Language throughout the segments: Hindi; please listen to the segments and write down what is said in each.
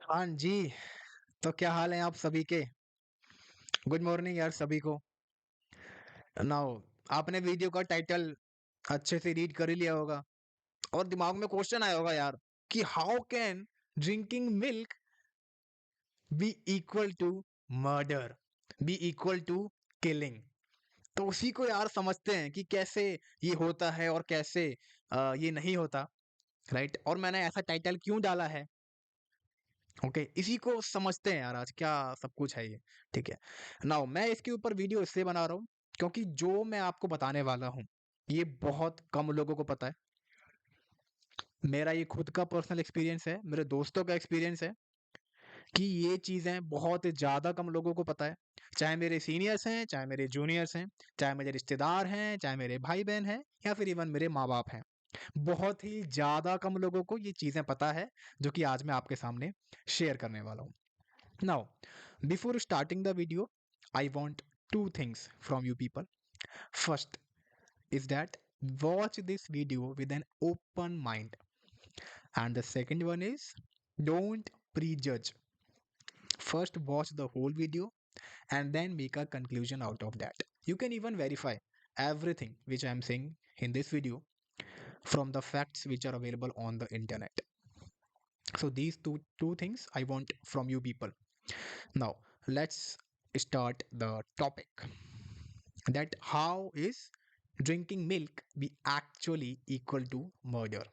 हाँ जी। तो क्या हाल है आप सभी के? गुड मॉर्निंग यार सभी को। नाउ आपने वीडियो का टाइटल अच्छे से रीड कर ही लिया होगा और दिमाग में क्वेश्चन आया होगा यार कि how can drinking milk be equal to murder, be equal to killing. तो उसी को यार समझते हैं कि कैसे ये होता है और कैसे ये नहीं होता। राइट, और मैंने ऐसा टाइटल क्यों डाला है। ओके, इसी को समझते हैं यार आज क्या सब कुछ है ये। ठीक है, नाउ मैं इसके ऊपर वीडियो इसलिए बना रहा हूँ क्योंकि जो मैं आपको बताने वाला हूँ ये बहुत कम लोगों को पता है। मेरा ये खुद का पर्सनल एक्सपीरियंस है, मेरे दोस्तों का एक्सपीरियंस है कि ये चीज़ें बहुत ज़्यादा कम लोगों को पता है। चाहे मेरे सीनियर्स हैं, चाहे मेरे जूनियर्स हैं, चाहे मेरे रिश्तेदार हैं, चाहे मेरे भाई बहन हैं या फिर इवन मेरे माँ बाप हैं। बहुत ही ज़्यादा कम लोगों को ये चीज़ें पता है जो कि आज मैं आपके सामने शेयर करने वाला हूँ। Now, before starting the video, I want two things from you people. First is that watch this video with an open mind, and the second one is don't prejudge. First, watch the whole video and then make a conclusion out of that. You can even verify everything which I am saying in this video from the facts which are available on the internet. So these two things I want from you people. Now, let's start the topic that how is drinking milk be actually equal to murder।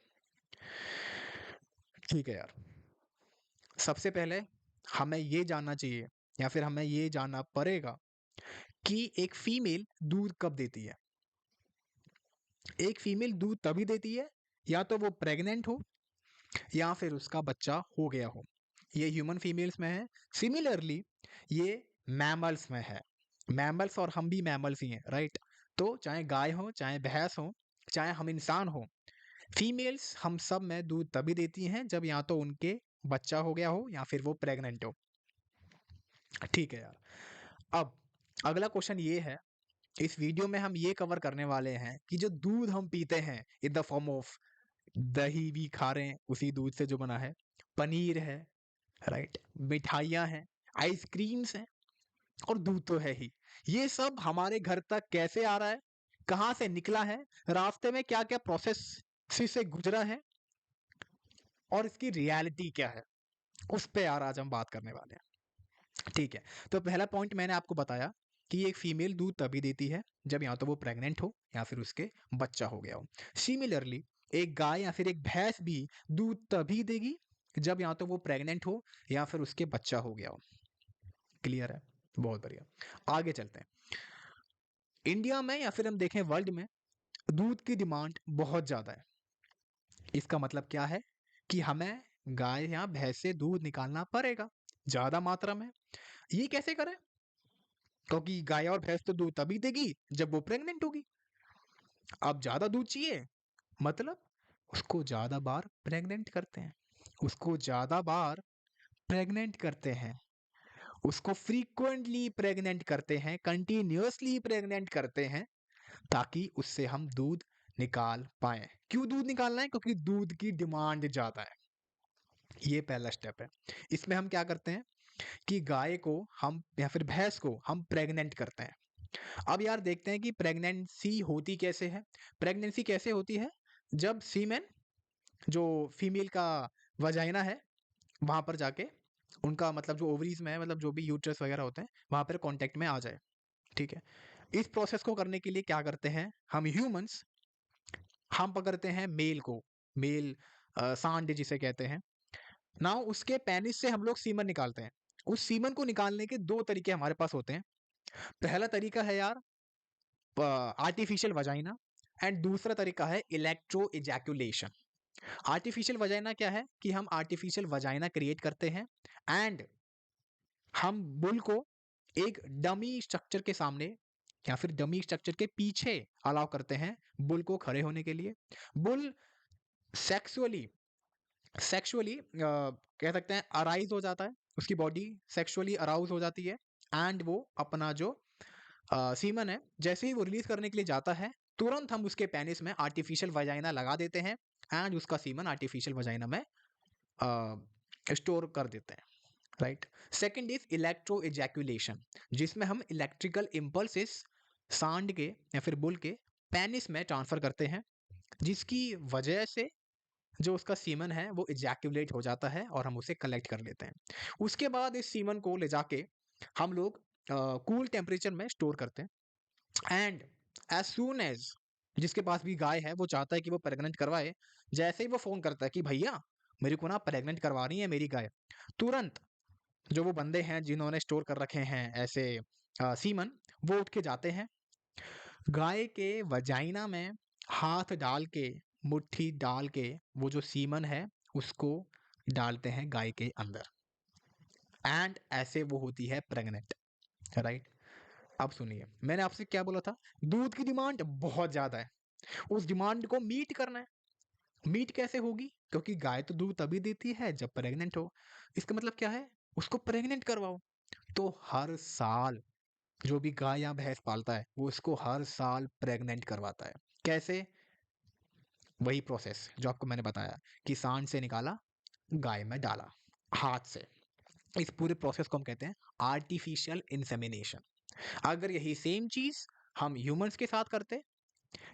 ठीक है यार, सबसे पहले हमें ये जानना चाहिए या फिर हमें ये जानना पड़ेगा कि एक फीमेल दूध कब देती है। एक फीमेल दूध तभी देती है या तो वो प्रेग्नेंट हो या फिर उसका बच्चा हो गया हो। ये ह्यूमन फीमेल्स में है। सिमिलरली ये मैमल्स में है। मैमल्स और हम भी मैमल्स ही हैं, राइट। तो चाहे गाय हो, चाहे भैंस हो, चाहे हम इंसान हो, फीमेल्स हम सब में दूध तभी देती हैं जब या तो उनके बच्चा हो गया हो या फिर वो प्रेग्नेंट हो। ठीक है यार, अब अगला क्वेश्चन ये है, इस वीडियो में हम ये कवर करने वाले हैं कि जो दूध हम पीते हैं इन द फॉर्म ऑफ दही भी खा रहे हैं उसी दूध से जो बना है, पनीर है, राइट, मिठाइयाँ हैं, आइसक्रीम्स हैं और दूध तो है ही। ये सब हमारे घर तक कैसे आ रहा है, कहाँ से निकला है, रास्ते में क्या-क्या प्रोसेस से गुजरा है और इसकी रियलिटी क्या है, उस पे यार आज हम बात करने वाले हैं। ठीक है, तो पहला पॉइंट मैंने आपको बताया कि एक फीमेल दूध तभी देती है जब या तो वो प्रेग्नेंट हो या फिर उसके बच्चा हो गया हो। सिमिलरली एक गाय या फिर एक भैंस भी दूध तभी देगी जब या तो वो प्रेग्नेंट हो या फिर उसके बच्चा हो गया हो। क्लियर है? बहुत बढ़िया। आगे चलते हैं। इंडिया में या फिर हम देखें वर्ल्ड में दूध की डिमांड बहुत ज़्यादा है। इसका मतलब क्या है कि हमें गाय या भैंस से दूध निकालना पड़ेगा ज़्यादा मात्रा में। ये कैसे करें? क्योंकि गाय और भैंस तो दूध तभी देगी जब वो प्रेग्नेंट होगी। अब ज़्यादा दूध चाहिए मतलब उसको ज़्यादा बार प्रेग्नेंट करते हैं। उसको ज़्यादा बार प्रेग्नेंट करते हैं। उसको फ्रीक्वेंटली प्रेग्नेंट करते हैं, कंटिन्यूअसली प्रेग्नेंट करते हैं ताकि उससे हम दूध निकाल पाएँ। क्यों दूध निकालना है? क्योंकि दूध की डिमांड ज़्यादा है। ये पहला स्टेप है। इसमें हम क्या करते हैं कि गाय को हम या फिर भैंस को हम प्रेग्नेंट करते हैं। अब यार देखते हैं कि प्रेगनेंसी होती कैसे है। प्रेगनेंसी कैसे होती है? जब सीमेन जो फीमेल का वजाइना है वहाँ पर जाके उनका मतलब जो ओवरीज में है, मतलब जो भी यूट्रस वगैरह होते हैं वहाँ पर कांटेक्ट में आ जाए। ठीक है, इस प्रोसेस को करने के लिए क्या करते हैं हम ह्यूमंस, हम पकड़ते हैं मेल को, मेल सांड जिसे कहते हैं ना, उसके पेनिस से हम लोग सीमन निकालते हैं। उस सीमन को निकालने के दो तरीके हमारे पास होते हैं। पहला तरीका है यार आर्टिफिशियल वजाइना एंड दूसरा तरीका है इलेक्ट्रो इजैकुलेशन। आर्टिफिशियल वजाइना क्या है कि हम आर्टिफिशियल वजाइना क्रिएट करते हैं एंड हम बुल को एक डमी स्ट्रक्चर के सामने या फिर डमी स्ट्रक्चर के पीछे अलाउ करते हैं बुल को खड़े होने के लिए। बुल सेक्सुअली सेक्सुअली कह सकते हैं अराइज हो जाता है, उसकी बॉडी सेक्सुअली अराउज हो जाती है एंड वो अपना जो सीमन है जैसे ही वो रिलीज करने के लिए जाता है तुरंत हम उसके पेनिस में आर्टिफिशियल वजाइना लगा देते हैं एंड उसका सीमन आर्टिफिशियल वजाइना में स्टोर कर देते हैं, right. Second is electro ejaculation, जिसमें हम इलेक्ट्रिकल इम्पल्सेस सांड के या फिर बुल के पेनिस में ट्रांसफर करते हैं, जिसकी वजह से जो उसका सीमन है वो इजैकुलेट हो जाता है और हम उसे कलेक्ट कर लेते हैं। उसके बाद इस सीमन को ले जाके हम लोग कूल टेम्परेचर में स्टोर करते हैं। एंड एज सून एज जिसके पास भी गाय है वो चाहता है कि वो प्रेग्नेंट करवाए, जैसे ही वो फोन करता है कि भैया मेरे को ना प्रेग्नेंट करवानी है मेरी गाय, तुरंत जो वो बंदे हैं जिन्होंने स्टोर कर रखे हैं ऐसे सीमन, वो उठ के जाते हैं, गाय के वजाइना में हाथ डाल के, मुट्ठी डाल के, वो जो सीमन है उसको डालते हैं गाय के अंदर, एंड ऐसे वो होती है प्रेग्नेंट, राइट। अब सुनिए, मैंने आपसे क्या बोला था, दूध की डिमांड बहुत ज्यादा है, उस डिमांड को मीट करना है। मीट कैसे होगी, क्योंकि गाय तो दूध तभी देती है जब प्रेग्नेंट हो। इसका मतलब क्या है, उसको प्रेग्नेंट करवाओ। तो हर साल जो भी गाय या भैंस पालता है वो इसको हर साल प्रेग्नेंट करवाता है। कैसे, वही प्रोसेस जो आपको मैंने बताया कि सांड से निकाला, गाय में डाला हाथ से, इस पूरे प्रोसेस को हम कहते हैं आर्टिफिशियल इंसेमिनेशन। अगर यही सेम चीज हम ह्यूमंस के साथ करते,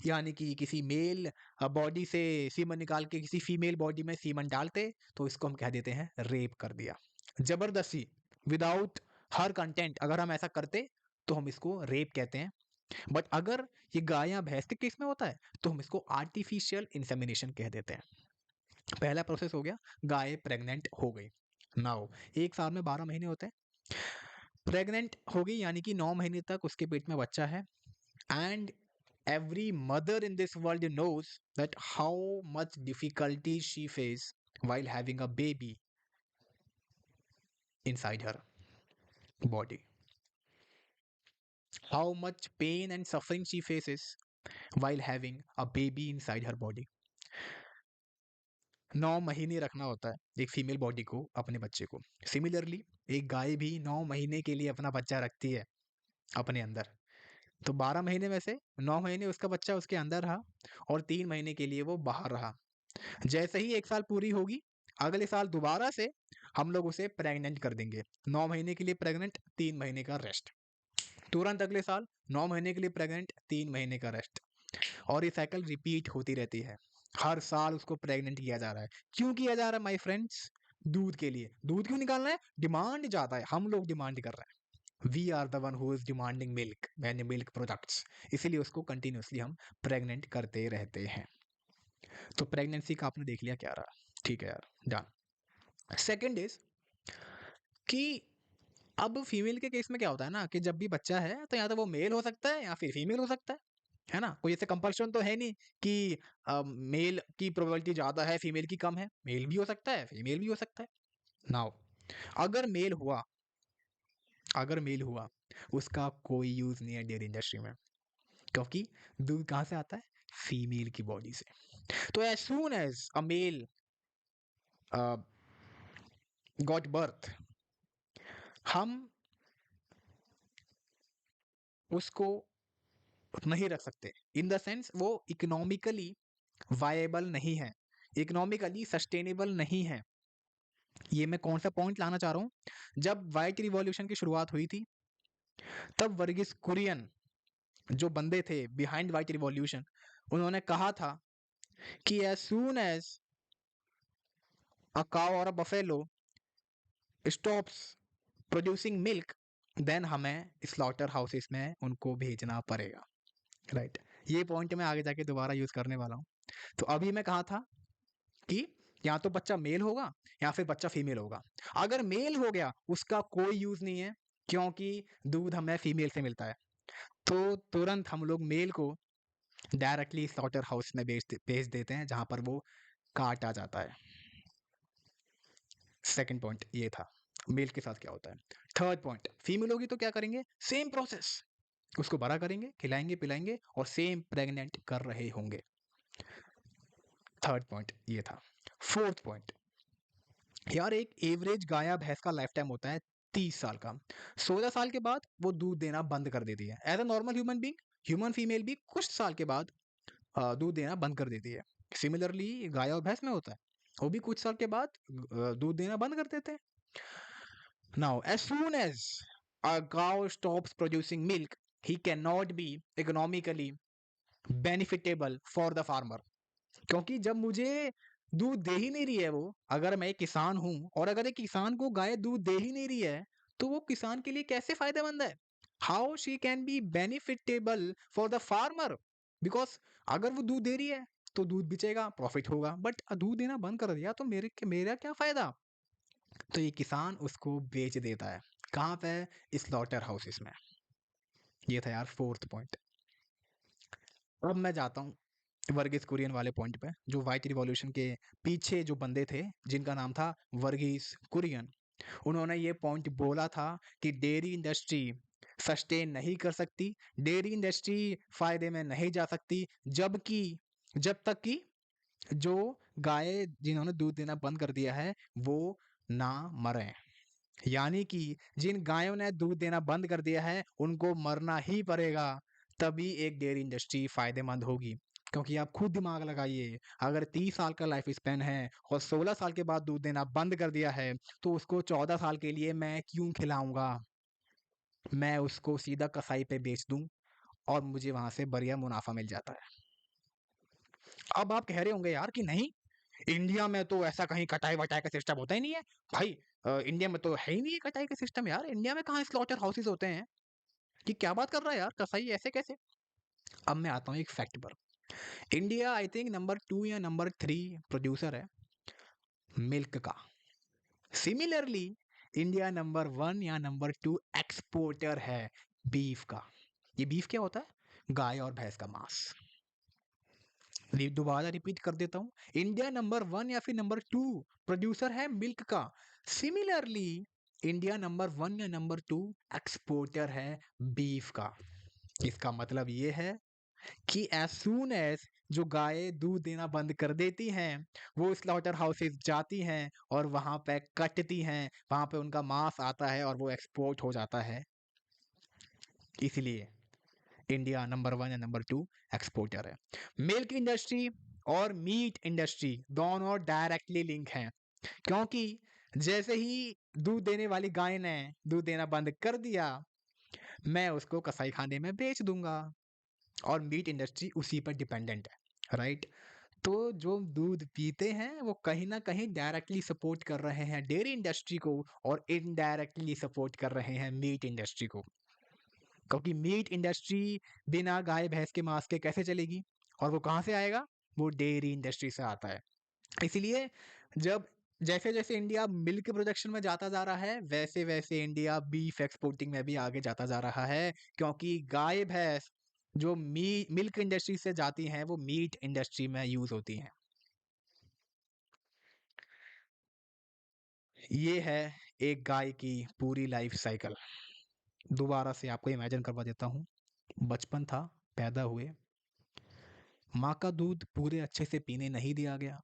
यानी कि किसी मेल बॉडी से सीमन निकाल के किसी फीमेल बॉडी में सीमन डालते, तो इसको हम कह देते हैं रेप कर दिया, जबरदस्ती, विदाउट हर कंटेंट। अगर हम ऐसा करते तो हम इसको रेप कहते हैं। बट अगर ये गाय या भैंस के केस में होता है तो हम इसको आर्टिफिशियल इंसेमिनेशन कह देते हैं। पहला प्रोसेस हो गया, गाय प्रेग्नेंट हो गई। नाउ एक साल में 12 महीने होते हैं, प्रेग्नेंट हो गई यानी कि 9 महीने तक उसके पेट में बच्चा है। And every mother in this world knows that how much difficulty she face while having a baby inside her body, how much pain and suffering she faces while having a baby inside her body. 9 महीने रखना होता है एक फीमेल बॉडी को अपने बच्चे को। सिमिलरली एक गाय भी 9 महीने के लिए अपना बच्चा रखती है अपने अंदर। तो 12 महीने में से 9 महीने उसका बच्चा उसके अंदर रहा और 3 महीने के लिए वो बाहर रहा। जैसे ही एक साल पूरी होगी, अगले साल दोबारा से हम लोग उसे प्रेग्नेंट कर देंगे। 9 महीने के लिए प्रेग्नेंट, 3 महीने का रेस्ट। तुरंत अगले साल 9 महीने के लिए प्रेग्नेंट, 3 महीने का रेस्ट। और ये साइकिल रिपीट होती रहती है। हर साल उसको प्रेग्नेंट किया जा रहा है। क्यों किया जा रहा है माय फ्रेंड्स? दूध के लिए। दूध क्यों निकालना है? डिमांड ज्यादा है, हम लोग डिमांड कर रहे हैं। We are the one who is demanding milk and milk products, इसीलिए उसको कंटिन्यूसली हम प्रेग्नेंट करते रहते हैं। तो प्रेगनेंसी का आपने देख लिया क्या रहा, ठीक है यार, डन। सेकंड इज कि अब फीमेल के केस में क्या होता है ना कि जब भी बच्चा है तो या तो वो मेल हो सकता है या फिर फीमेल हो सकता है ना। कोई ऐसे कंपल्शन तो है नहीं कि मेल की प्रोबेबिलिटी ज्यादा है फीमेल की कम है, मेल भी हो सकता है फीमेल भी हो सकता है। नाउ अगर मेल हुआ, अगर मेल हुआ, उसका कोई यूज नहीं है डेयरी इंडस्ट्री में, क्योंकि दूध कहाँ से आता है? फीमेल की बॉडी से। तो as soon as a male got birth, हम उसको नहीं रख सकते, इन द सेंस वो इकोनॉमिकली वायबल नहीं है, इकोनॉमिकली सस्टेनेबल नहीं है। ये मैं कौन सा पॉइंट लाना चाह रहा हूं, जब व्हाइट रिवॉल्यूशन की शुरुआत हुई थी तब वर्गीस कुरियन जो बंदे थे बिहाइंड व्हाइट रिवॉल्यूशन, उन्होंने कहा था कि as soon as a cow और a buffalo stops producing milk, then हमें स्लॉटर हाउसेस में उनको भेजना पड़ेगा, राइट। ये पॉइंट मैं आगे जाके दोबारा यूज करने वाला हूँ। तो अभी मैं कहा था कि या तो बच्चा मेल होगा या फिर बच्चा फीमेल होगा। अगर मेल हो गया उसका कोई यूज नहीं है, क्योंकि दूध हमें फीमेल से मिलता है। तो तुरंत हम लोग मेल को डायरेक्टली स्लॉटर हाउस में भेज देते हैं जहां पर वो काटा जाता है। सेकंड पॉइंट ये था मेल के साथ क्या होता है। थर्ड पॉइंट, फीमेल होगी तो क्या करेंगे? सेम प्रोसेस, उसको बड़ा करेंगे, खिलाएंगे पिलाएंगे और सेम प्रेग्नेंट कर रहे होंगे। थर्ड पॉइंट ये था। फोर्थ पॉइंट, यार एक एवरेज गाय या भैंस का लाइफ टाइम होता है 30 साल का। 16 साल के बाद वो दूध देना बंद कर देती है। As a normal human being, human female भी कुछ साल के बाद दूध देना बंद कर देती है। सिमिलरली गाय और भैंस में होता है। वो भी कुछ साल के बाद दूध देना बंद कर देते हैं। Now, as soon as a cow stops producing milk, he cannot be economically beneficiable for the farmer. क्योंकि जब मुझे दूध दे ही नहीं रही है वो, अगर मैं एक किसान हूं और अगर एक किसान को गाय दूध दे ही नहीं रही है, तो वो किसान के लिए कैसे फायदेमंद है? How she can be benefitable for the farmer? Because अगर वो दूध दे रही है तो दूध बेचेगा, प्रॉफिट होगा, बट दूध देना बंद कर दिया तो मेरा क्या फायदा? तो ये किसान उसको बेच देता है। कहाँ पे? स्लॉटर हाउसेस में। ये था यार फोर्थ पॉइंट। अब मैं जाता हूँ वर्गीस कुरियन वाले पॉइंट पे, जो व्हाइट रिवॉल्यूशन के पीछे जो बंदे थे जिनका नाम था वर्गीस कुरियन। उन्होंने ये पॉइंट बोला था कि डेयरी इंडस्ट्री सस्टेन नहीं कर सकती, डेयरी इंडस्ट्री फायदे में नहीं जा सकती, जबकि जब तक कि जो गाय जिन्होंने दूध देना बंद कर दिया है वो ना मरे। यानी कि जिन गायों ने दूध देना बंद कर दिया है उनको मरना ही पड़ेगा, तभी एक डेयरी इंडस्ट्री फायदेमंद होगी। क्योंकि आप खुद दिमाग लगाइए, अगर 30 साल का लाइफ स्पैन है और 16 साल के बाद दूध देना बंद कर दिया है, तो उसको 14 साल के लिए मैं क्यों खिलाऊंगा? मैं उसको सीधा कसाई पे बेच दूं और मुझे वहां से बढ़िया मुनाफा मिल जाता है। अब आप कह रहे होंगे यार कि नहीं, इंडिया में तो ऐसा कहीं कटाई वटाई का सिस्टम होता ही नहीं है भाई। इंडिया में तो है ही नहीं है कटाई का सिस्टम यार, इंडिया में कहाँ स्लॉटर हाउसेस होते हैं? कि क्या बात कर रहा है यार, कसाई ऐसे कैसे? अब मैं आता हूँ एक फैक्ट पर। इंडिया आई थिंक नंबर 2 या नंबर 3 प्रोड्यूसर है मिल्क का। सिमिलरली इंडिया नंबर 1 या नंबर 2 एक्सपोर्टर है बीफ का। ये बीफ क्या होता है? गाय और भैंस का मांस। दोबारा रिपीट कर देता हूँ, इंडिया नंबर 1 या फिर नंबर 2 प्रोड्यूसर है मिल्क का। सिमिलरली इंडिया नंबर 1 या नंबर 2 एक्सपोर्टर है बीफ का। इसका मतलब ये है कि एज सून एज जो गाय दूध देना बंद कर देती हैं, वो स्लॉटर हाउसेस जाती हैं और वहां पे कटती हैं, वहां पे उनका मांस आता है और वो एक्सपोर्ट हो जाता है। इसलिए इंडिया नंबर 1 या नंबर 2 एक्सपोर्टर है। मिल्क इंडस्ट्री और मीट इंडस्ट्री दोनों डायरेक्टली लिंक हैं, क्योंकि जैसे ही दूध देने वाली गाय ने दूध देना बंद कर दिया, मैं उसको कसाई खाने में बेच दूंगा और मीट इंडस्ट्री उसी पर डिपेंडेंट है, राइट? तो जो दूध पीते हैं वो कहीं ना कहीं डायरेक्टली सपोर्ट कर रहे हैं डेयरी इंडस्ट्री को और इनडायरेक्टली सपोर्ट कर रहे हैं मीट इंडस्ट्री को। क्योंकि मीट इंडस्ट्री बिना गाय भैंस के मांस के कैसे चलेगी? और वो कहाँ से आएगा? वो डेयरी इंडस्ट्री से आता है। इसलिए जब जैसे जैसे इंडिया मिल्क प्रोडक्शन में जाता जा रहा है, वैसे वैसे इंडिया बीफ एक्सपोर्टिंग में भी आगे जाता जा रहा है, क्योंकि गाय भैंस जो मिल्क इंडस्ट्री से जाती हैं वो मीट इंडस्ट्री में यूज होती हैं। ये है एक गाय की पूरी लाइफ साइकिल। दोबारा से आपको इमेजिन करवा देता हूँ। बचपन था, पैदा हुए, माँ का दूध पूरे अच्छे से पीने नहीं दिया गया,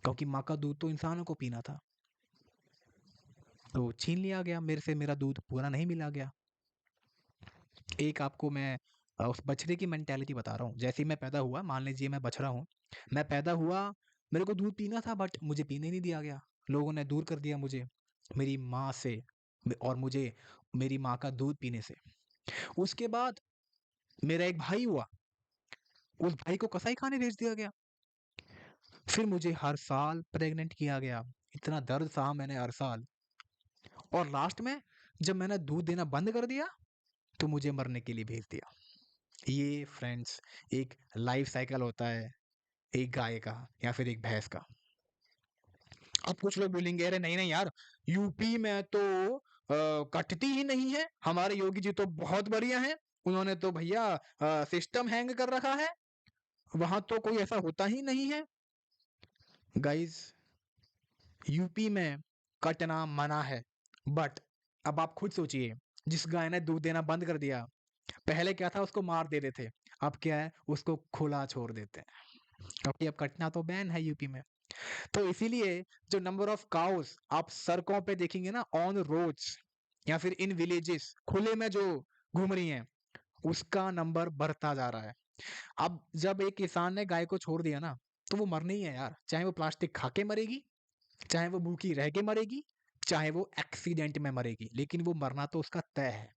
क्योंकि माँ का दूध तो इंसानों को पीना था, तो छीन लिया गया मेरे से, मेरा दूध पूरा नहीं मिला गया। एक आपको मैं उस बछड़े की मेंटेलिटी बता रहा हूँ। जैसे ही मैं पैदा हुआ, मान लीजिए मैं बछड़ा हूँ, मैं पैदा हुआ, मेरे को दूध पीना था बट मुझे पीने नहीं दिया गया। लोगों ने दूर कर दिया मुझे मेरी माँ से और मुझे मेरी माँ का दूध पीने से। उसके बाद मेरा एक भाई हुआ, उस भाई को कसाई खाने भेज दिया गया। फिर मुझे हर साल प्रेग्नेंट किया गया, इतना दर्द सहा मैंने हर साल। और लास्ट में जब मैंने दूध देना बंद कर दिया तो मुझे मरने के लिए भेज दिया। ये फ्रेंड्स एक लाइफ साइकिल होता है एक गाय का या फिर एक भैंस का। अब कुछ लोग बोलेंगे अरे नहीं नहीं यार, यूपी में तो कटती ही नहीं है, हमारे योगी जी तो बहुत बढ़िया हैं, उन्होंने तो भैया सिस्टम हैंग कर रखा है, वहां तो कोई ऐसा होता ही नहीं है। गाइस, यूपी में कटना मना है, बट अब आप खुद सोचिए, जिस गाय ने दूध देना बंद कर दिया, पहले क्या था, उसको मार देते थे, अब क्या है, उसको खुला छोड़ देते हैं, क्योंकि अब कटना तो बैन है यूपी में। तो इसीलिए जो नंबर ऑफ काउस आप सड़कों पे देखेंगे ना, ऑन रोड्स या फिर इन विलेजेस खुले में जो घूम रही हैं, उसका नंबर बढ़ता जा रहा है। अब जब एक किसान ने गाय को छोड़ दिया ना, तो वो मरनी ही है यार, चाहे वो प्लास्टिक खा के मरेगी, चाहे वो भूखी रह के मरेगी, चाहे वो एक्सीडेंट में मरेगी, लेकिन वो मरना तो उसका तय है।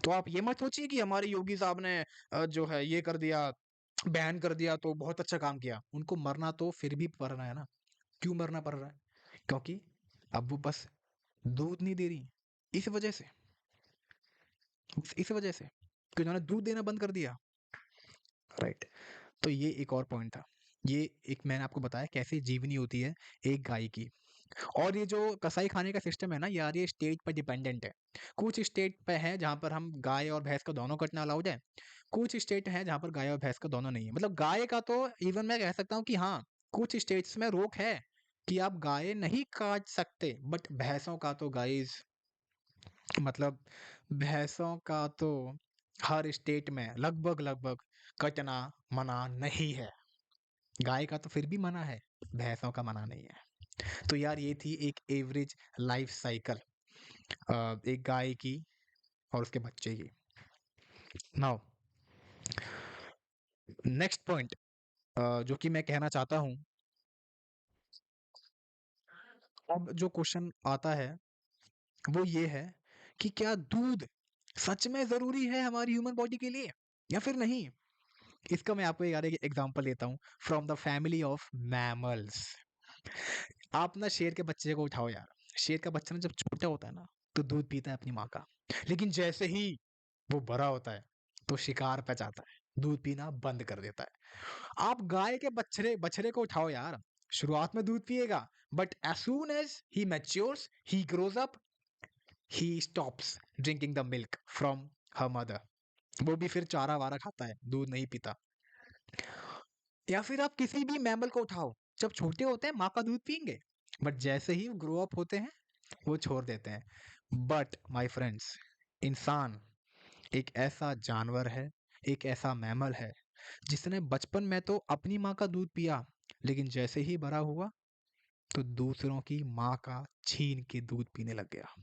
तो आप ये मत सोचिए कि हमारे योगी साहब ने जो है ये कर दिया, बैन कर दिया तो बहुत अच्छा काम किया। उनको मरना तो फिर भी पड़ रहा है ना। क्यों मरना पड़ रहा है? क्योंकि अब वो बस दूध नहीं दे रही, इस वजह से, इस वजह से कि उन्होंने दूध देना बंद कर दिया, राइट। तो ये एक और पॉइंट था। ये एक मैंने आपको बताया कैसे जीवनी होती है एक गाय की। और ये जो कसाई खाने का सिस्टम है ना यार, ये स्टेट पर डिपेंडेंट है। कुछ स्टेट पे है जहाँ पर हम गाय और भैंस का दोनों कटना अलाउड है, कुछ स्टेट है जहाँ पर गाय और भैंस का दोनों नहीं है। मतलब गाय का तो इवन मैं कह सकता हूँ कि हाँ, कुछ स्टेट्स में रोक है कि आप गाय नहीं काट सकते, बट भैंसों का तो गाइस, मतलब भैंसों का तो हर स्टेट में लगभग लगभग कटना मना नहीं है। गाय का तो फिर भी मना है, भैंसों का मना नहीं है। तो यार ये थी एक एवरेज लाइफ साइकिल एक गाय की और उसके बच्चे की। नाउ नेक्स्ट पॉइंट जो कि मैं कहना चाहता हूँ, अब जो क्वेश्चन आता है वो ये है कि क्या दूध सच में जरूरी है हमारी ह्यूमन बॉडी के लिए या फिर नहीं। इसका मैं आपको यार एक एग्जांपल देता हूँ from the family of mammals. आप ना शेर के बच्चे को उठाओ यार, शेर का बच्चा ना जब छोटा होता है ना तो दूध पीता है अपनी माँ का, लेकिन जैसे ही वो बड़ा होता है तो शिकार पे जाता है, दूध पीना बंद कर देता है। आप गाय के बछड़े बछड़े को उठाओ यार, शुरुआत में दूध पिएगा, but as soon as he matures, he grows up, he stops drinking the milk from her mother. वो भी फिर चारा वारा खाता है, दूध नहीं पीता। या फिर आप किसी भी मैमल को उठाओ, जब छोटे होते हैं माँ का दूध पियेंगे, बट जैसे ही ग्रो अप होते हैं वो छोड़ देते हैं। बट माय फ्रेंड्स, इंसान एक ऐसा जानवर है, एक ऐसा मैमल है जिसने बचपन में तो अपनी माँ का दूध पिया, लेकिन जैसे ही बड़ा हुआ तो दूसरों की माँ का छीन के दूध पीने लग गया।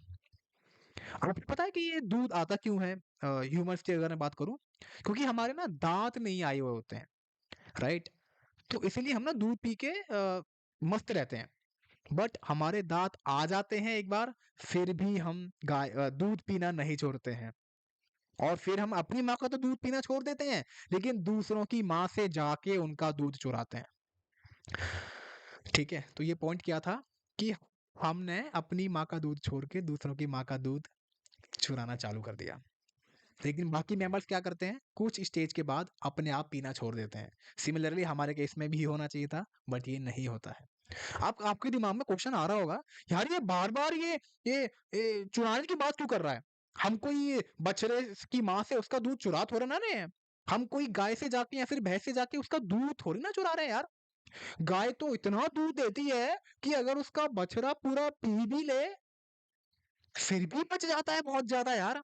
आपको पता है कि ये दूध आता क्यों है? ह्यूमंस की अगर मैं बात करूं, क्योंकि हमारे ना दांत नहीं आए हुए होते हैं, राइट। तो इसीलिए हम ना दूध पी के मस्त रहते हैं। बट हमारे दांत आ जाते हैं एक बार, फिर भी हम दूध पीना नहीं छोड़ते हैं, और फिर हम अपनी माँ का तो दूध पीना छोड़ देते हैं, लेकिन दूसरों की माँ से जाके उनका दूध चुराते हैं। ठीक है, तो ये पॉइंट क्या था कि हमने अपनी माँ का दूध छोड़ के दूसरों की माँ का दूध चुराना चालू कर दिया। लेकिन बाकी मेंबर्स क्या करते हैं, कुछ स्टेज के बाद अपने आप पीना छोड़ देते हैं। सिमिलरली हमारे केस में भी होना चाहिए था, बट ये नहीं होता है। आप आपके दिमाग में क्वेश्चन आ रहा होगा, यार ये बार बार ये चुराने की बात क्यों कर रहा है? हम कोई बछड़े की माँ से उसका दूध चुरा थोड़ा ना रहे हैं, हम कोई गाय से जाके या फिर भैंस से जाके उसका दूध थोड़ी ना चुरा रहे हैं यार। गाय तो इतना दूध देती है कि अगर उसका बछड़ा पूरा पी भी ले फिर भी बच जाता है बहुत ज्यादा यार।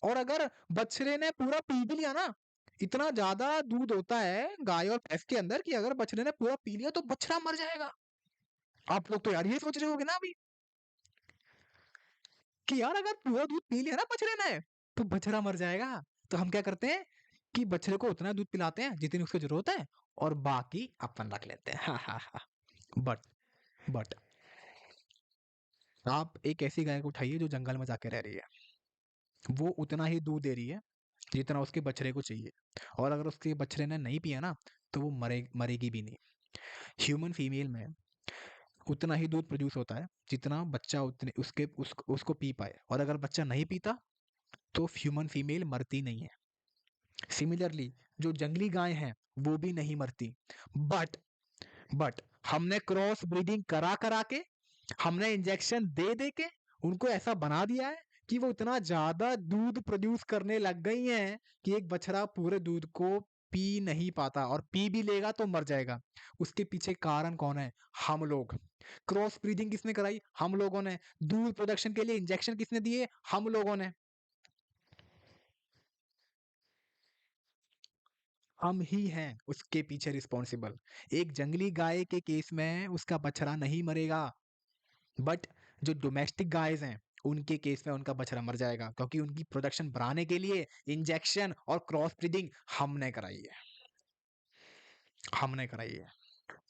और अगर बछड़े ने पूरा पी भी लिया ना, इतना ज्यादा दूध होता है गाय और भैंस के अंदर कि अगर बछड़े ने पूरा पी लिया तो बछड़ा मर जाएगा। आप लोग तो यार ये सोच रहे होगे ना अभी कि यार अगर पूरा दूध पी लिया ना बछड़े ने तो बछड़ा मर जाएगा। तो हम क्या करते हैं कि बछड़े को उतना दूध पिलाते हैं जितनी उसको जरूरत है, और बाकी अपन रख लेते हैं। हाँ हाँ हाँ। बट आप एक ऐसी गाय को उठाइए जो जंगल में जाके रह रही है, वो उतना ही दूध दे रही है जितना उसके बछड़े को चाहिए, और अगर उसके बछड़े ने नहीं पिया ना तो वो मरेगी भी नहीं। ह्यूमन फीमेल में उतना ही दूध प्रोड्यूस होता है जितना बच्चा उतने उसको पी पाए, और अगर बच्चा नहीं पीता तो ह्यूमन फीमेल मरती नहीं है। सिमिलरली जो जंगली गाय हैं वो भी नहीं मरती। बट बट हमने क्रॉस ब्रीडिंग करा करा के, हमने इंजेक्शन दे दे के उनको ऐसा बना दिया है कि वो इतना ज्यादा दूध प्रोड्यूस करने लग गई हैं कि एक बछड़ा पूरे दूध को पी नहीं पाता, और पी भी लेगा तो मर जाएगा। उसके पीछे कारण कौन है? हम लोग। क्रॉस ब्रीडिंग किसने कराई? हम लोगों ने। दूध प्रोडक्शन के लिए इंजेक्शन किसने दिए? हम लोगों ने। हम ही हैं उसके पीछे रिस्पॉन्सिबल। एक जंगली गाय के केस में उसका बछड़ा नहीं मरेगा, बट जो डोमेस्टिक गायज हैं उनके केस में उनका बछड़ा मर जाएगा, क्योंकि उनकी प्रोडक्शन बढ़ाने के लिए इंजेक्शन और क्रॉस ब्रीडिंग हमने कराई है। हमने कराई है।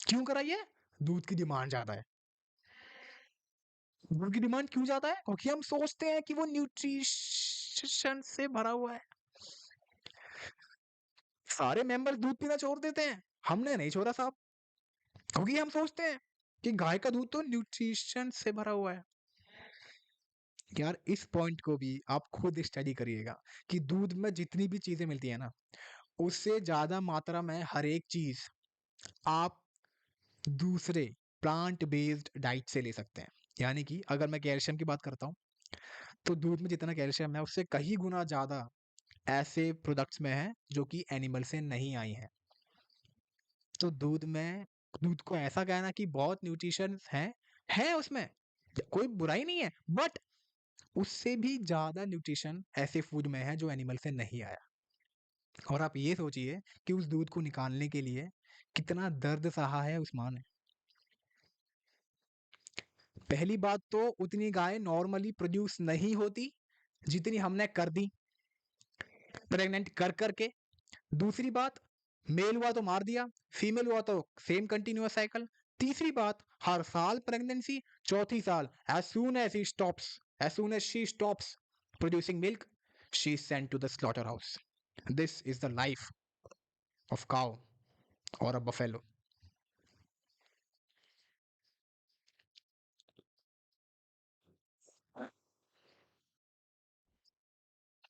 क्यों कराई है? दूध की डिमांड ज्यादा है। दूध की डिमांड क्यों ज्यादा है? क्योंकि हम सोचते हैं कि वो न्यूट्रिशन से भरा हुआ है। सारे मेंबर्स दूध पीना छोड़ देते हैं, हमने नहीं छोड़ा साहब, क्योंकि हम सोचते हैं कि गाय का दूध तो न्यूट्रिशन से भरा हुआ है। यार इस पॉइंट को भी आप खुद स्टडी करिएगा कि दूध में जितनी भी चीजें मिलती है ना, उससे ज्यादा मात्रा में हर एक चीज आप दूसरे प्लांट बेस्ड डाइट से ले सकते हैं। यानी कि अगर मैं कैल्शियम की बात करता हूँ, तो दूध में जितना कैल्शियम है उससे कहीं गुना ज्यादा ऐसे प्रोडक्ट्स में है जो कि एनिमल से नहीं आई हैं। तो दूध को ऐसा कहना कि बहुत न्यूट्रिशन है उसमें, कोई बुराई नहीं है, बट उससे भी ज्यादा न्यूट्रिशन ऐसे फूड में है जो एनिमल से नहीं आया। और आप ये सोचिए कि उस दूध को निकालने के लिए कितना दर्द सहा है उस माँ ने। पहली बात तो उतनी गाय नॉर्मली प्रोड्यूस नहीं होती जितनी हमने कर दी प्रेग्नेंट कर करके। दूसरी बात, मेल हुआ तो मार दिया, फीमेल हुआ तो सेम कंटिन्यूअस साइकिल। तीसरी बात, हर साल प्रेगनेंसी। चौथी साल, as soon as she stops producing milk, she is sent to the slaughterhouse. This is the life of cow or a buffalo.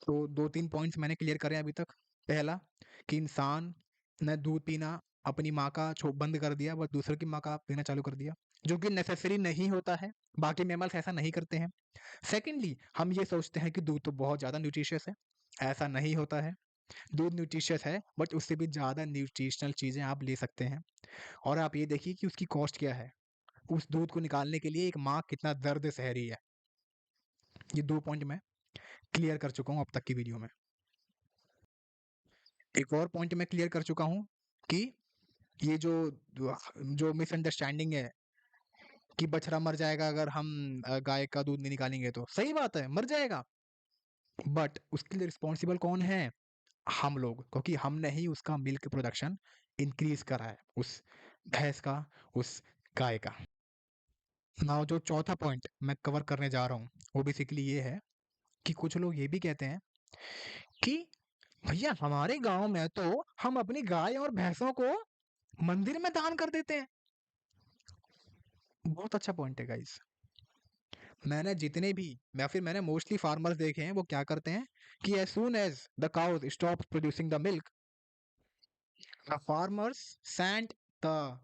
तो दो तीन पॉइंट्स मैंने क्लियर करे अभी तक। पहला, कि इंसान ने दूध पीना अपनी माँ का बंद कर दिया, बस दूसरे की माँ का पीना चालू कर दिया, जो कि नेसेसरी नहीं होता है। बाकी मैमल्स ऐसा नहीं करते हैं। सेकेंडली, हम ये सोचते हैं कि दूध तो बहुत ज़्यादा न्यूट्रिशियस है, ऐसा नहीं होता है। दूध न्यूट्रिशियस है, बट उससे भी ज़्यादा न्यूट्रिशनल चीज़ें आप ले सकते हैं। और आप ये देखिए कि उसकी कॉस्ट क्या है। उस दूध को निकालने के लिए एक माँ कितना दर्द सह रही है। ये दो पॉइंट मैं क्लियर कर चुका हूँ अब तक की वीडियो में। एक और पॉइंट मैं क्लियर कर चुका हूँ कि ये जो मिसअंडरस्टैंडिंग है कि बछड़ा मर जाएगा अगर हम गाय का दूध नहीं निकालेंगे, तो सही बात है, मर जाएगा, बट उसके लिए रिस्पॉन्सिबल कौन है? हम लोग, क्योंकि हमने ही उसका मिल्क प्रोडक्शन इंक्रीज करा है, उस भैंस का, उस गाय का। नाउ जो चौथा पॉइंट मैं कवर करने जा रहा हूँ वो बेसिकली ये है कि कुछ लोग ये भी कहते हैं कि भैया हमारे गांव में तो हम अपनी गाय और भैंसों को मंदिर में दान कर देते हैं। बहुत अच्छा पॉइंट है गाइस। मैंने जितने भी या फिर मैंने मोस्टली फार्मर्स देखे हैं वो क्या करते हैं कि as soon as the cows stop producing the milk, the farmers send the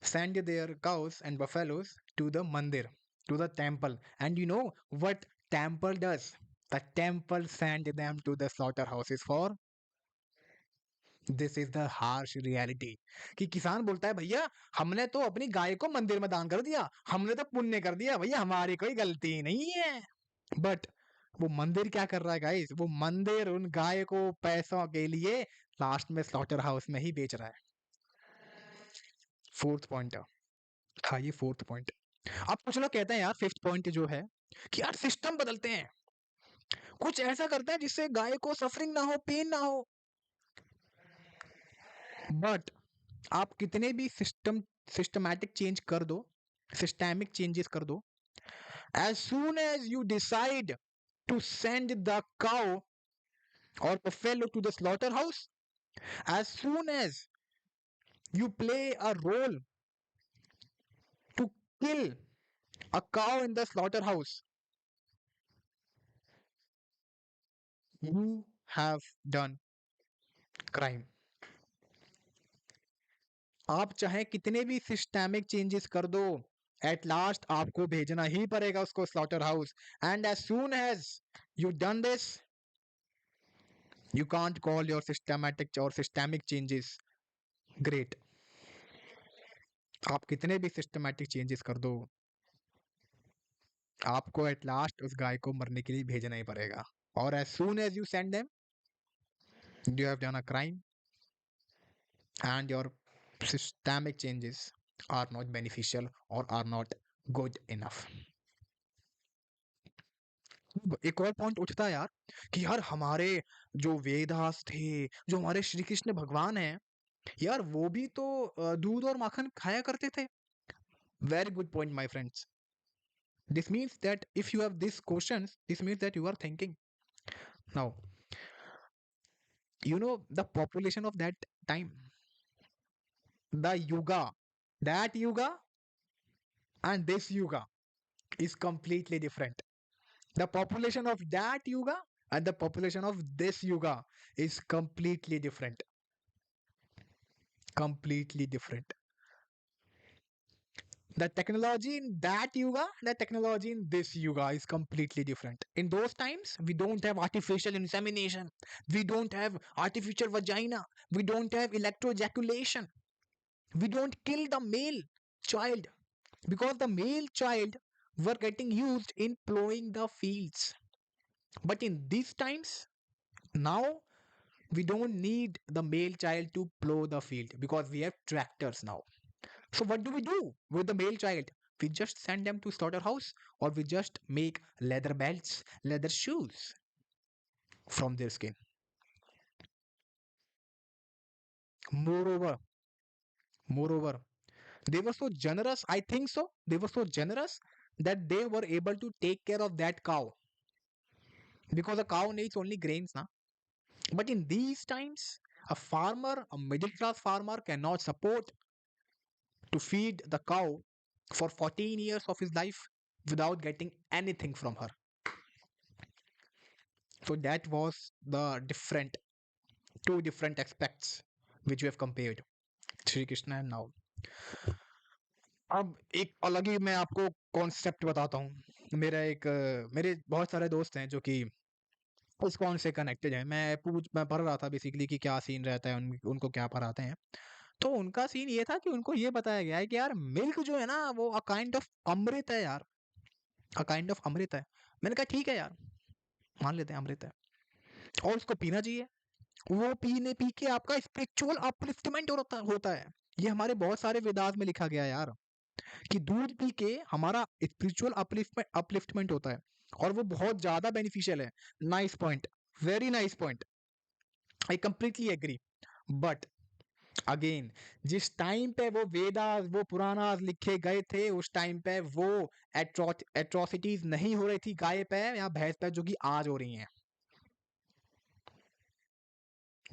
send their cows and buffaloes to the mandir, to the temple. And you know what temple does? The temple send them to the slaughterhouses for this is the harsh reality. कि किसान बोलता है भैया हमने तो अपनी गाय को मंदिर में दान कर दिया, हमने तो पुण्य कर दिया भैया, हमारी कोई गलती नहीं है। बट वो मंदिर क्या कर रहा है गाइस? वो मंदिर उन गाय को पैसों के लिए लास्ट में स्लॉटर हाउस में ही बेच रहा है। फोर्थ पॉइंट था ये, फोर्थ पॉइंट। अब कुछ लोग कहते हैं यार फिफ्थ पॉइंट जो है कि यार सिस्टम बदलते हैं, कुछ ऐसा करते हैं जिससे गाय को सफरिंग ना हो, पेन ना हो। बट आप कितने भी सिस्टमैटिक चेंज कर दो, सिस्टमिक चेंजेस कर दो, as soon as you decide to send the cow or buffalo to the slaughterhouse, as soon as you play a role to kill a cow in the slaughterhouse, you have done crime. आप चाहे कितने भी सिस्टमिक चेंजेस कर दो, एट लास्ट आपको भेजना ही पड़ेगा उसको slaughter house. And as soon as you done this, you can't call your systematic और सिस्टमिक चेंजेस ग्रेट। आप कितने भी सिस्टमैटिक चेंजेस कर दो, आपको एट लास्ट उस गाय को मरने के लिए भेजना ही पड़ेगा। और as soon as you send them, you have done a crime and your systemic changes are not beneficial or are not good enough. एक और पॉइंट उठता है यार कि यार हमारे जो वेदास थे, जो हमारे श्री कृष्ण भगवान हैं, यार वो भी तो दूध और माखन खाया करते थे। Very good point my friends. This means that if you have these questions, this means that you are thinking. Now, you know the population of that time, the yuga, that yuga and this yuga is completely different. The population of that yuga and the population of this yuga is completely different. Completely different. The technology in that yuga, the technology in this yuga is completely different. In those times, we don't have artificial insemination, we don't have artificial vagina, we don't have electroejaculation, we don't kill the male child because the male child were getting used in plowing the fields. But in these times, now we don't need the male child to plow the field because we have tractors now. So what do we do with the male child? We just send them to slaughterhouse, or we just make leather belts, leather shoes from their skin. Moreover, moreover, they were so generous. I think so. They were so generous that they were able to take care of that cow because a cow needs only grains, na. But in these times, a farmer, a middle class farmer, cannot support to feed the cow for 14 years of his life without getting anything from her. So that was the different two different aspects which we have compared, Shri Krishna and now. अब एक अलग ही मैं आपको कॉन्सेप्ट बताता हूँ। मेरे बहुत सारे दोस्त हैं जो कि उस कौन से कनेक्टेड हैं। मैं पढ़ रहा था बेसिकली कि क्या सीन रहता है, उनको क्या पढ़ाते हैं। तो उनका सीन ये था कि उनको ये बताया गया है कि यार मिल्क जो है ना वो अ काइंड ऑफ अमृत है यार, अ काइंड ऑफ अमृत है। मैंने कहा ठीक है यार, मान लेते हैं अमृत है और उसको पीना चाहिए। वो पी के आपका स्पिरिचुअल अपलिफ्टमेंट होता है। ये हमारे बहुत सारे वेदास में लिखा गया है यार कि दूध पी के हमारा स्पिरिचुअल अपलिफ्टमेंट होता है और वो बहुत ज्यादा बेनिफिशियल है। Nice point, very nice point, I completely agree. But again, जिस टाइम पे वो वेदास, वो पुराणास लिखे गए थे, उस टाइम पे वो एट्रोसिटीज नहीं हो रही थी गाय पे या भैंस पे जो कि आज हो रही हैं।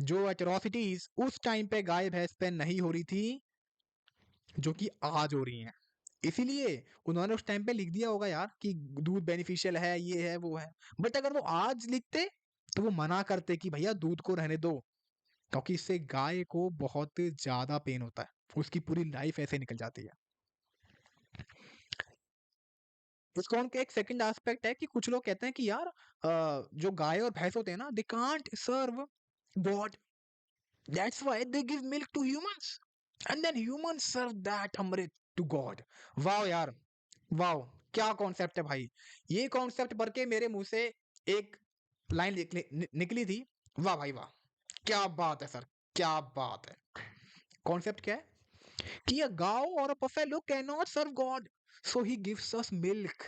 जो एट्रोसिटीज उस टाइम पे गाय भैंस पे नहीं हो रही थी जो कि आज हो रही हैं। इसीलिए उन्होंने उस टाइम पे लिख दिया होगा यार कि दूध बेनिफिशियल है, ये है वो है। बट अगर वो आज लिखते तो वो मना करते कि भैया दूध को रहने दो, क्योंकि इससे गाय को बहुत ज्यादा पेन होता है, उसकी पूरी लाइफ ऐसे निकल जाती है। इसको उनके एक सेकंड एस्पेक्ट है कि कुछ लोग कहते हैं कि यार जो गाय और भैंस होते हैं ना, they can't serve God, that's why they give milk to humans and then humans serve that amrit to God. Wow यार, वाओ, क्या कॉन्सेप्ट है भाई। ये कॉन्सेप्ट पढ़ के मेरे मुंह से एक लाइन निकली थी, वाह भाई वाह, क्या बात है सर, क्या बात है। कॉन्सेप्ट क्या है कि a cow or a buffalo cannot serve God, so he gives us milk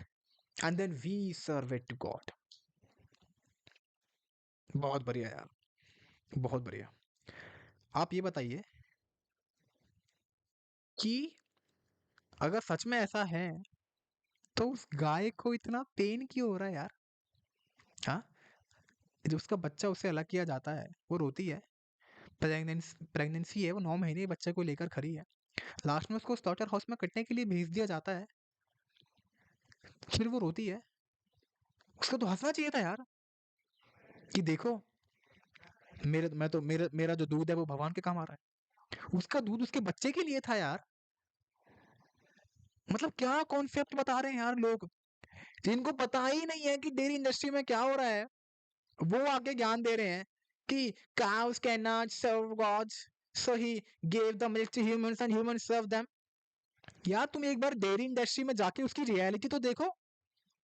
and then we serve it to God। बहुत बढ़िया यार, बहुत बढ़िया। आप ये बताइए कि अगर सच में ऐसा है तो उस गाय को इतना पेन क्यों हो रहा है यार? हाँ, जो उसका बच्चा उसे अलग किया जाता है वो रोती है, प्रेगनेंसी है, वो 9 महीने बच्चे को लेकर खड़ी है, लास्ट में उसको स्लॉटर हाउस में कटने के लिए भेज दिया जाता है, फिर वो रोती है। उसको तो हंसना चाहिए था यार कि देखो, मेरा जो दूध है वो भगवान के काम आ रहा है। उसका दूध उसके बच्चे के लिए था यार। मतलब क्या कॉन्सेप्ट बता रहे हैं यार लोग, जिनको पता ही नहीं है कि डेयरी इंडस्ट्री में क्या हो रहा है। वो आके ज्ञान दे रहे हैं कि cows cannot serve gods, so he gave the milk to humans and humans serve them। यार तुम एक बार डेयरी इंडस्ट्री में जाके उसकी रियलिटी तो देखो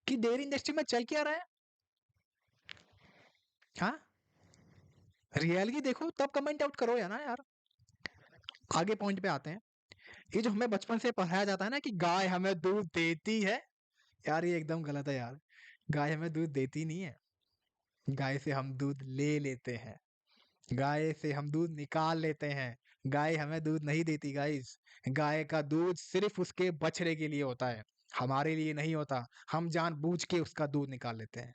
कि डेयरी इंडस्ट्री में चल क्या रहा है। हाँ, रियलिटी देखो तब कमेंट आउट करो या ना यार। आगे पॉइंट पे आते हैं। ये जो हमें बचपन से पढ़ाया जाता है ना कि गाय हमें दूध देती है, यार ये एकदम गलत है यार। गाय हमें दूध देती नहीं है, गाय से हम दूध ले लेते हैं, गाय से हम दूध निकाल लेते हैं, गाय हमें दूध नहीं देती गाइस। गाय का दूध सिर्फ उसके बछड़े के लिए होता है, हमारे लिए नहीं होता। हम जानबूझ के उसका दूध निकाल लेते हैं।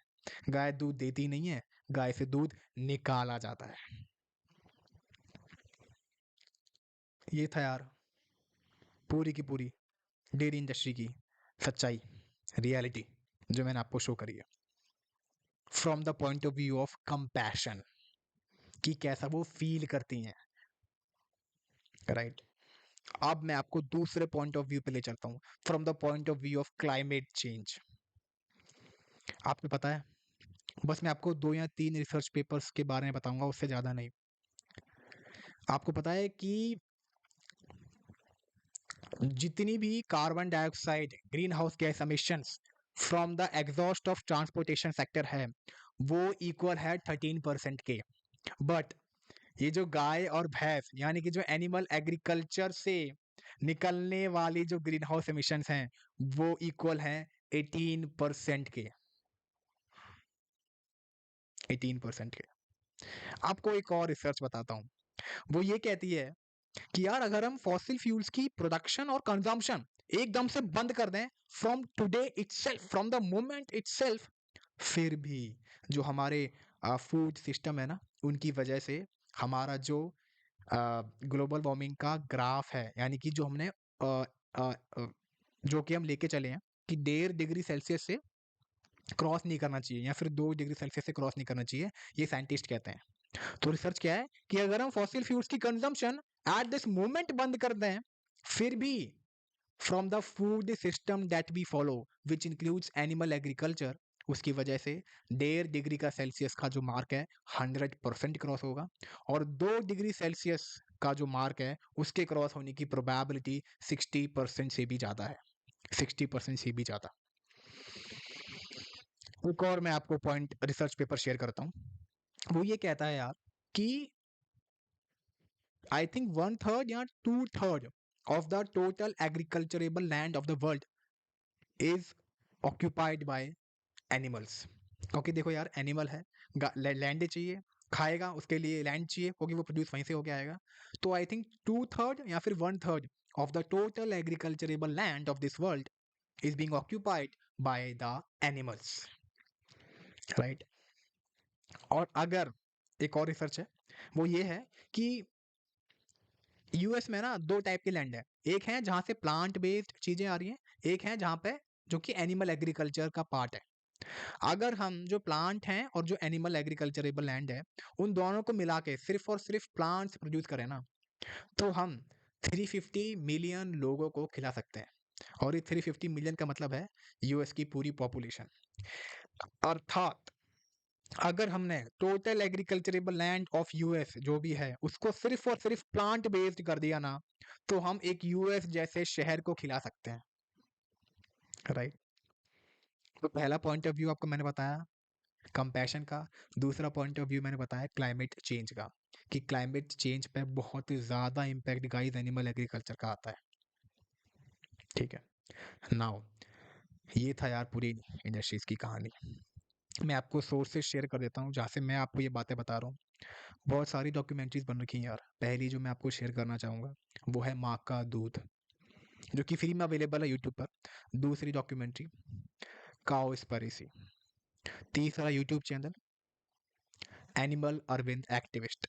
गाय दूध देती नहीं है, गाय से दूध निकाला जाता है। ये था यार पूरी की पूरी डेयरी इंडस्ट्री की सच्चाई, रियलिटी, जो मैंने आपको शो करी है from the point of view of compassion, कि कैसा वो फील करती हैं। राइट। अब मैं आपको दूसरे पॉइंट ऑफ व्यू पे ले चलता हूँ, from the point of view of climate change. आपको पता है, बस मैं आपको 2 या 3 रिसर्च पेपर्स के बारे में बताऊंगा, उससे ज़्यादा नहीं। आपको पता है कि जितनी भी carbon dioxide, green house gas emissions from the exhaust of transportation sector है, वो इक्वल है 13% के। बट ये जो गाय और भैंस यानी कि जो एनिमल एग्रीकल्चर से निकलने वाली जो ग्रीन हाउस एमिशंस हैं, वो इक्वल हैं 18% के। 18% के। आपको एक और रिसर्च बताता हूँ, वो ये कहती है कि यार अगर हम फॉसिल फ्यूल्स की प्रोडक्शन और कंजम्पशन एकदम से बंद कर दें, from today itself, from the moment itself, फिर भी जो हमारे फूड सिस्टम है ना, उनकी वजह से हमारा जो ग्लोबल वार्मिंग का ग्राफ है, यानी कि जो हमने जो कि हम लेके चले हैं कि 1.5 डिग्री सेल्सियस से क्रॉस नहीं करना चाहिए, या फिर 2 डिग्री सेल्सियस से क्रॉस नहीं करना चाहिए, ये साइंटिस्ट कहते हैं। तो रिसर्च क्या है कि अगर हम फॉसिल फ्यूल्स की कंजम्पशन एट दिस मोमेंट बंद कर दें, फिर भी from the food system that we follow which includes animal agriculture, उसकी वजह से 1.5 डिग्री का सेल्सियस का जो मार्क है 100% क्रॉस होगा, और 2 डिग्री सेल्सियस का जो मार्क है उसके क्रॉस होने की प्रोबेबिलिटी 60% से भी ज्यादा है। 60% से भी ज्यादा। एक और मैं आपको पॉइंट रिसर्च पेपर शेयर करता हूँ, वो ये कहता है यार कि आई थिंक 1/3 या 2/3 of the total agriculturable land of the world is occupied by animals। क्योंकि देखो यार, एनिमल है, लैंड चाहिए, खाएगा, उसके लिए लैंड चाहिए क्योंकि वो प्रोड्यूस वहीं से होके आएगा। तो आई थिंक 2/3 या फिर 1/3 of the total agriculturable land of this world is being occupied by the animals, right? और अगर एक और रिसर्च है, वो ये है कि यूएस में ना 2 टाइप के लैंड है। एक है जहाँ से प्लांट बेस्ड चीजें आ रही हैं, एक है जहाँ पे जो कि एनिमल एग्रीकल्चर का पार्ट है। अगर हम जो प्लांट हैं और जो एनिमल एग्रीकल्चरेबल लैंड है, उन दोनों को मिला के सिर्फ और सिर्फ प्लांट्स प्रोड्यूस करें ना, तो हम 350 मिलियन लोगों को खिला सकते हैं। और ये 350 मिलियन का मतलब है यूएस की पूरी पॉपुलेशन। अर्थात अगर हमने टोटल एग्रीकल्चरेबल लैंड ऑफ यूएस जो भी है उसको सिर्फ और सिर्फ प्लांट बेस्ड कर दिया ना, तो हम एक यूएस जैसे शहर को खिला सकते हैं। राइट। तो पहला पॉइंट ऑफ व्यू आपको मैंने बताया कंपैशन का, दूसरा पॉइंट ऑफ व्यू मैंने बताया क्लाइमेट चेंज का, कि क्लाइमेट चेंज पे बहुत ज़्यादा इम्पैक्ट गाइस एनिमल एग्रीकल्चर का आता है। ठीक है। नाउ ये था यार पूरी इंडस्ट्रीज की कहानी। मैं आपको सोर्सेज शेयर कर देता हूँ जहाँ से मैं आपको ये बातें बता रहा हूँ। बहुत सारी डॉक्यूमेंट्रीज बन रखी हैं यार। पहली जो मैं आपको शेयर करना चाहूँगा वो है माँ का दूध, जो कि फ्री में अवेलेबल है यूट्यूब पर। दूसरी डॉक्यूमेंट्री काओ स्परेसी। तीसरा YouTube channel animal Arvind activist.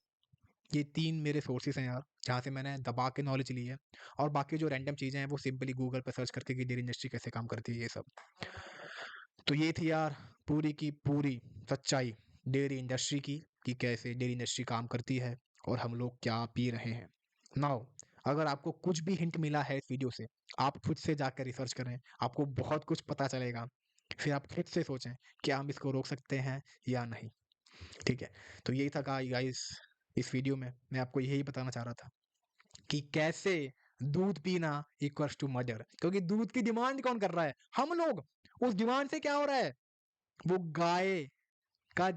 ये 3 मेरे सोर्सेज हैं यार, जहाँ से मैंने दबा के नॉलेज ली है। और बाकी जो रैंडम चीज़ें हैं वो सिंपली गूगल पर सर्च करके कि डेयरी इंडस्ट्री कैसे काम करती है, ये सब। तो ये थी यार पूरी की पूरी सच्चाई डेयरी इंडस्ट्री की, कि कैसे डेयरी इंडस्ट्री काम करती है और हम लोग क्या पी रहे हैं। नाउ अगर आपको कुछ भी हिंट मिला है इस वीडियो से, आप खुद से जाकर रिसर्च करें, आपको बहुत कुछ पता चलेगा। फिर आप खुद से सोचें क्या हम इसको रोक सकते हैं या नहीं। ठीक है। तो यही था गाइस, इस वीडियो में मैं आपको यही बताना चाह रहा था कि कैसे दूध पीना इक्वल्स टू मर्डर। क्योंकि दूध की डिमांड कौन कर रहा है? हम लोग। उस डिमांड से क्या हो रहा है? वो गाय का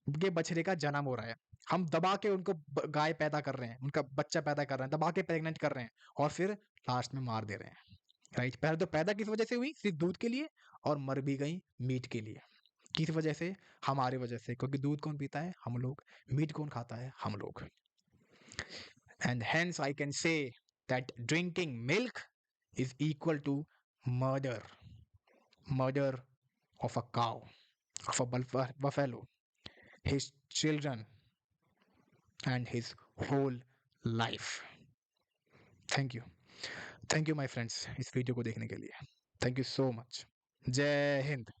के बछड़े का जन्म हो रहा है। हम दबा के उनको गाय पैदा कर रहे हैं, उनका बच्चा पैदा कर रहे हैं, दबा के प्रेग्नेंट कर रहे हैं, और फिर लास्ट में मार दे रहे हैं। राइट। पहले तो पैदा किस वजह से हुई? सिर्फ दूध के लिए, और मर भी गई मीट के लिए। किस वजह से? हमारी वजह से। क्योंकि दूध कौन पीता है? हम लोग। मीट कौन खाता है? हम लोग। And hence I can say that drinking milk is equal to murder. Murder of a cow, of a buffalo, his children, and his whole life. Thank you. Thank you my friends इस वीडियो को देखने के लिए। Thank you so much. जय हिंद।